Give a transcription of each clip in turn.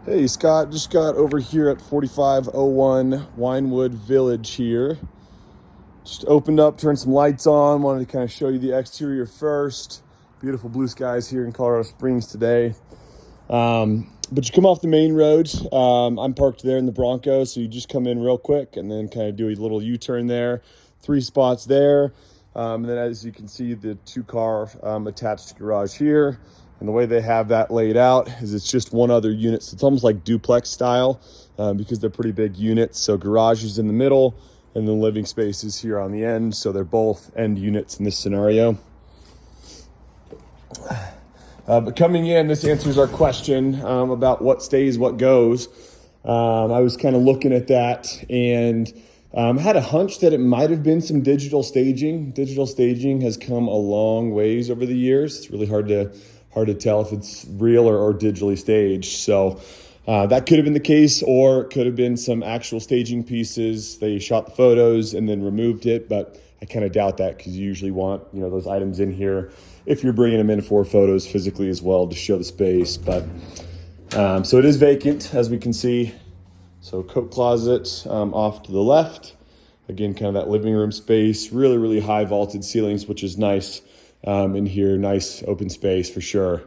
Hey Scott, just got over here at 4501 Winewood Village here. Just opened up, turned some lights on, wanted to kind of show you the exterior first. Beautiful blue skies here in Colorado Springs today. But you come off the main road. I'm parked there in the Bronco, so you just come in real quick and then kind of do a little U-turn there. 3 spots there. And then as you can see, the 2-car attached garage here. And the way they have that laid out is it's just one other unit. So it's almost like duplex style because they're pretty big units. So garage is in the middle and the living space is here on the end. So they're both end units in this scenario. But coming in, this answers our question about what stays, what goes. I was kind of looking at that and had a hunch that it might have been some digital staging. Digital staging has come a long ways over the years. It's really hard to tell if it's real or digitally staged. So that could have been the case, or it could have been some actual staging pieces. They shot the photos and then removed it, but I kind of doubt that because you usually want, those items in here if you're bringing them in for photos physically as well to show the space. But so it is vacant, as we can see. So coat closet off to the left. Again, kind of that living room space. Really, really high vaulted ceilings, which is nice in here. Nice open space for sure.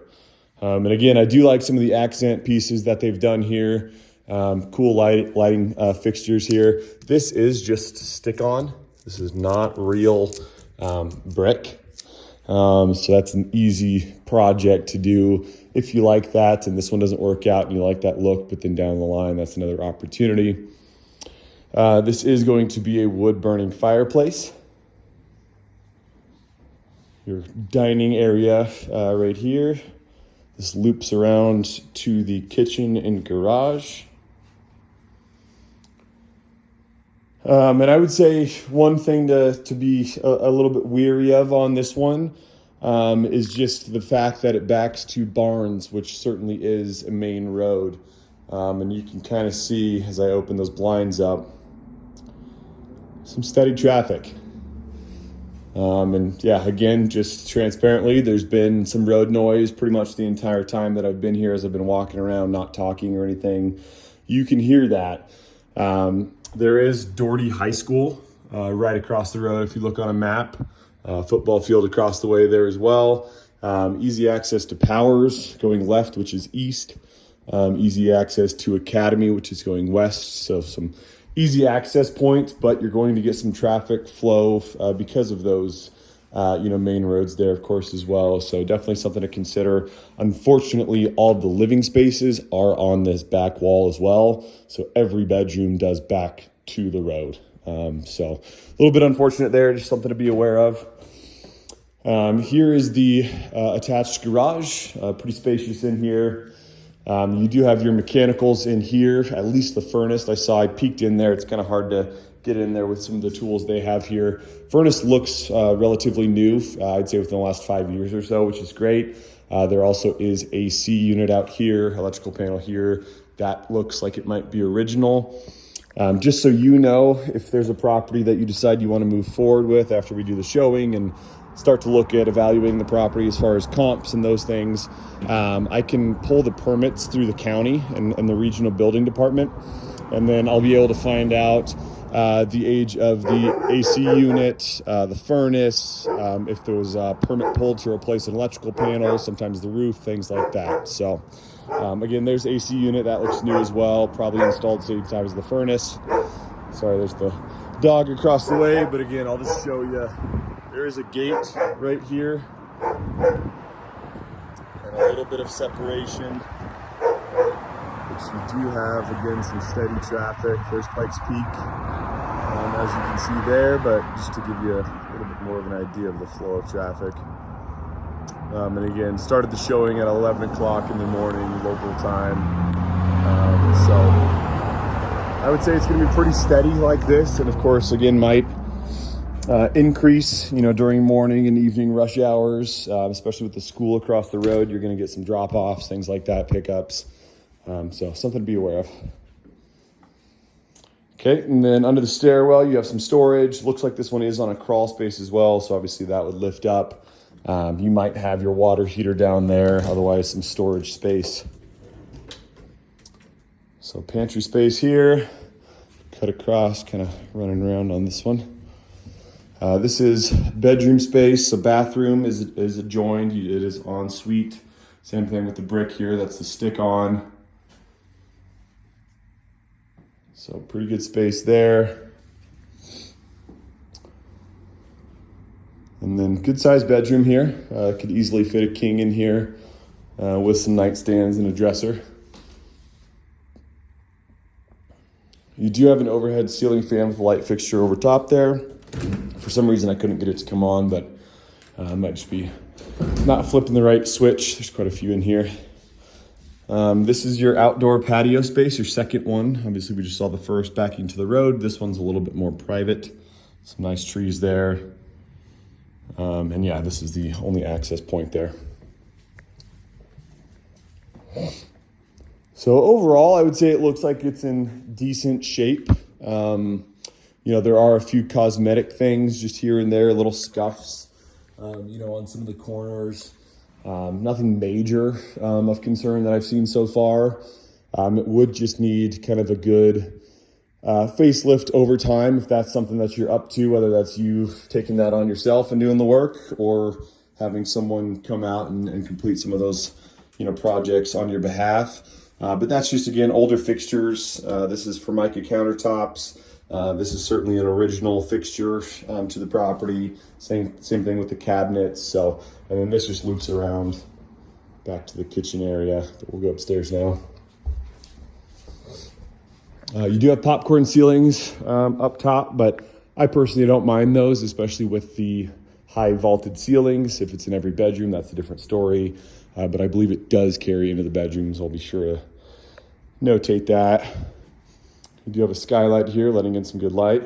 And again, I do like some of the accent pieces that they've done here. Cool lighting fixtures here. This is just stick-on. This is not real brick. So that's an easy project to do if you like that and this one doesn't work out and you like that look, but then down the line, that's another opportunity. This is going to be a wood-burning fireplace. Your dining area right here. This loops around to the kitchen and garage. And I would say one thing to be a little bit weary of on this one is just the fact that it backs to Barnes, which certainly is a main road. And you can kind of see as I open those blinds up, some steady traffic. And yeah, again, just transparently, there's been some road noise pretty much the entire time that I've been here as I've been walking around, not talking or anything. You can hear that. There is Doherty High School right across the road if you look on a map. Football field across the way there as well. Easy access to Powers going left, which is east. Easy access to Academy, which is going west. So some easy access points, but you're going to get some traffic flow because of those main roads there, of course, as well. So definitely something to consider. Unfortunately, all the living spaces are on this back wall as well. So every bedroom does back to the road. So a little bit unfortunate there, just something to be aware of. Here is the attached garage, pretty spacious in here. You do have your mechanicals in here, at least the furnace. I peeked in there. It's kind of hard to get in there with some of the tools they have here. Furnace looks relatively new, I'd say within the last 5 years or so, which is great. There also is a AC unit out here, electrical panel here. That looks like it might be original. Just so you know, if there's a property that you decide you want to move forward with after we do the showing and start to look at evaluating the property as far as comps and those things, I can pull the permits through the county and the regional building department, and then I'll be able to find out the age of the AC unit, the furnace, if there was a permit pulled to replace an electrical panel, sometimes the roof, things like that. So again, there's AC unit, that looks new as well, probably installed same time as the furnace. Sorry, there's the dog across the way, but again, I'll just show you. There is a gate right here and a little bit of separation, which you do have, again, some steady traffic. There's Pikes Peak, as you can see there, but just to give you a little bit more of an idea of the flow of traffic. And again, started the showing at 11 o'clock in the morning, local time. So I would say it's going to be pretty steady like this, and of course, again, might increase, during morning and evening rush hours, especially with the school across the road. You're going to get some drop-offs, things like that, pickups. So something to be aware of. Okay, and then under the stairwell, you have some storage. Looks like this one is on a crawl space as well, so obviously that would lift up. You might have your water heater down there, otherwise some storage space. So pantry space here, cut across, kind of running around on this one. This is bedroom space. So bathroom is adjoined. It is en suite. Same thing with the brick here. That's the stick on. So pretty good space there. And then good sized bedroom here. Could easily fit a king in here with some nightstands and a dresser. You do have an overhead ceiling fan with a light fixture over top there. For some reason I couldn't get it to come on, but it might just be not flipping the right switch. There's quite a few in here. This is your outdoor patio space, your second one. Obviously we just saw the first backing to the road. This one's a little bit more private. Some nice trees there. And yeah, this is the only access point there. So overall, I would say it looks like it's in decent shape. There are a few cosmetic things just here and there, little scuffs, on some of the corners. Nothing major of concern that I've seen so far. It would just need kind of a good facelift over time if that's something that you're up to, whether that's you taking that on yourself and doing the work or having someone come out and complete some of those, projects on your behalf. But that's just, again, older fixtures. This is Formica countertops. This is certainly an original fixture to the property. Same thing with the cabinets. So, and then this just loops around back to the kitchen area. We'll go upstairs now. You do have popcorn ceilings up top, but I personally don't mind those, especially with the high vaulted ceilings. If it's in every bedroom, that's a different story. But I believe it does carry into the bedrooms. I'll be sure to notate that. You do have a skylight here, letting in some good light.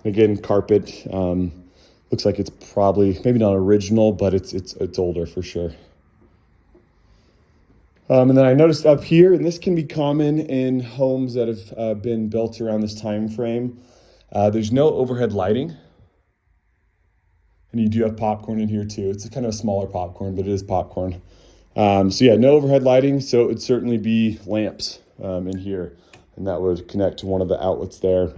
Again, carpet. Looks like it's probably, maybe not original, but it's older for sure. And then I noticed up here, and this can be common in homes that have been built around this time frame, there's no overhead lighting. And you do have popcorn in here too. It's a kind of a smaller popcorn, but it is popcorn. So yeah, no overhead lighting. So it would certainly be lamps in here. And that would connect to one of the outlets there.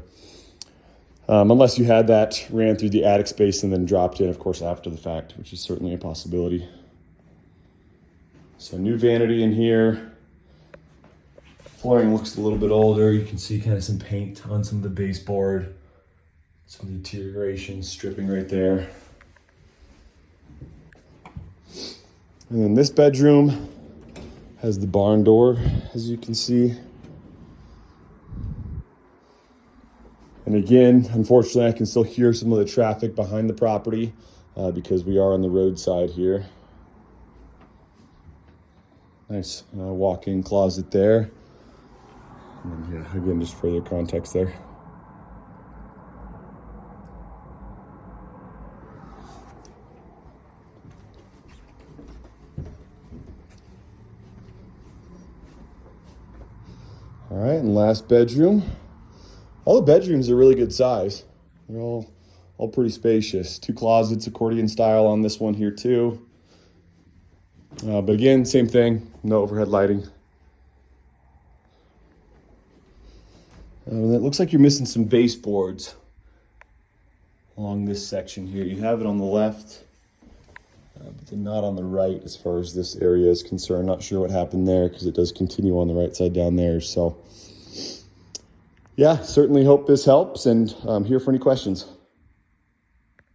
Unless you had that ran through the attic space and then dropped in, of course, after the fact, which is certainly a possibility. So new vanity in here. Flooring looks a little bit older. You can see kind of some paint on some of the baseboard. Some deterioration, stripping right there. And then this bedroom has the barn door, as you can see. And again, unfortunately, I can still hear some of the traffic behind the property because we are on the roadside here. Nice walk-in closet there. And then, yeah, again, just further context there. All right, and last bedroom. All the bedrooms are really good size. They're all pretty spacious. 2 closets, accordion style on this one here too. But again, same thing, no overhead lighting. And it looks like you're missing some baseboards along this section here. You have it on the left, but they're not on the right as far as this area is concerned. Not sure what happened there because it does continue on the right side down there. So yeah, certainly hope this helps, and I'm here for any questions.